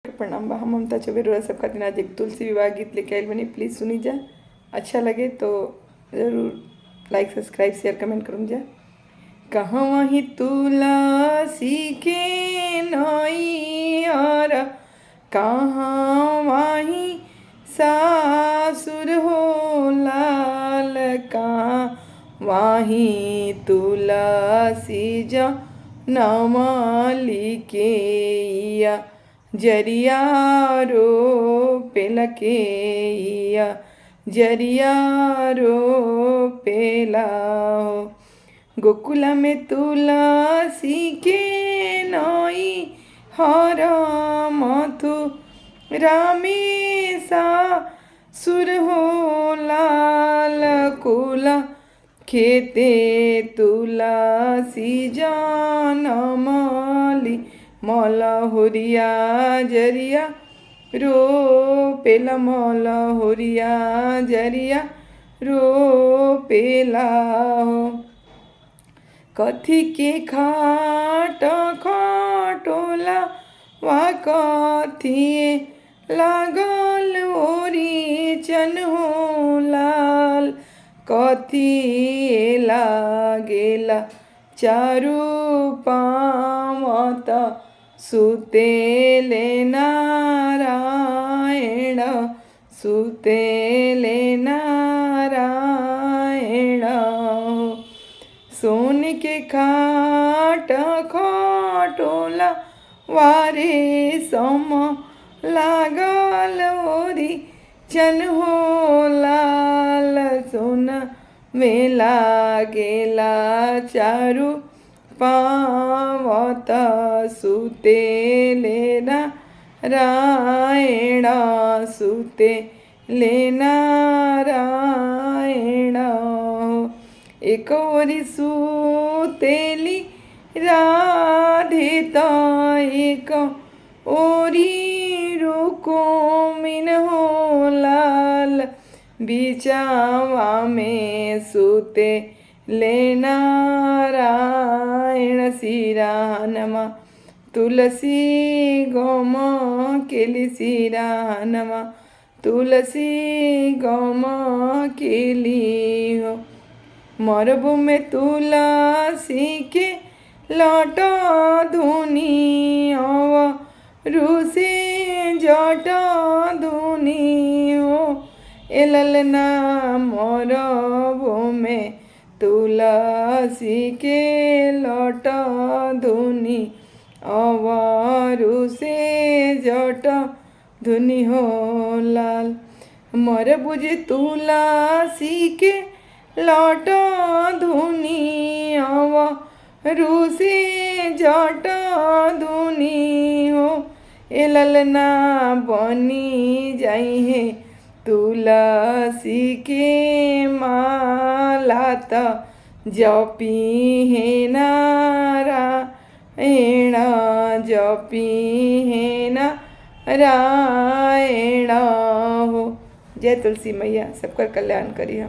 प्रणाम बा। हम ममता चौबे सब खातिर आज एक तुलसी विवाह गीत लेके आयल बनी। प्लीज़ सुनी जा। अच्छा लगे तो ज़रूर लाइक सब्सक्राइब शेयर कमेंट करूँ जा। कहाँ वहीं तुलसी के नैयर, कहाँ वहीं सासुर हो लाल, कहाँ वहीं तुलसी जनमली के जरिया रो पेला के जरिया रो पेला हो। गोकुला में तुलसी के नई हर मथुरा में सासुर हो लाल, कुला खेते तुलसी जनमली मलहुरिया जरिया रो पेला मलहुरिया जरिया रो पेला हो। कथी के खाट खटोला वा कथी लागल ओरी चन हो लाल, कथी लागेला चारू पावत सुतेले नारायण, सुतेले नारायण। सोन के खाट खटोला वारे सम लागल ओरी चन हो लाल, सोना में लागेला चारू पावत सुतेले नारायण, सुतेले नारायण। एक ओरी सुतेली राधे त एक ओरी रुक्मिन हो लाल, बिचावा में सुते ले नारायण। सिरानमा तुलसी गम केली, सिरानमा तुलसी गम केली हो। मरबू में तुलसी के लट धुनी रूसे जट धुनी हो, एलल ना मरबू में तुलसी के लट धुनी अवरु से जट धुनी हो लाल। मरबू जे तुलसी के लट धुनी अवरु से जट धुनी हो, एलल ना बनी जाई है तुलसी के माला त जपी है नारायण, जपी है नारायण हो। जय तुलसी मैया, सबका कल्याण करिए।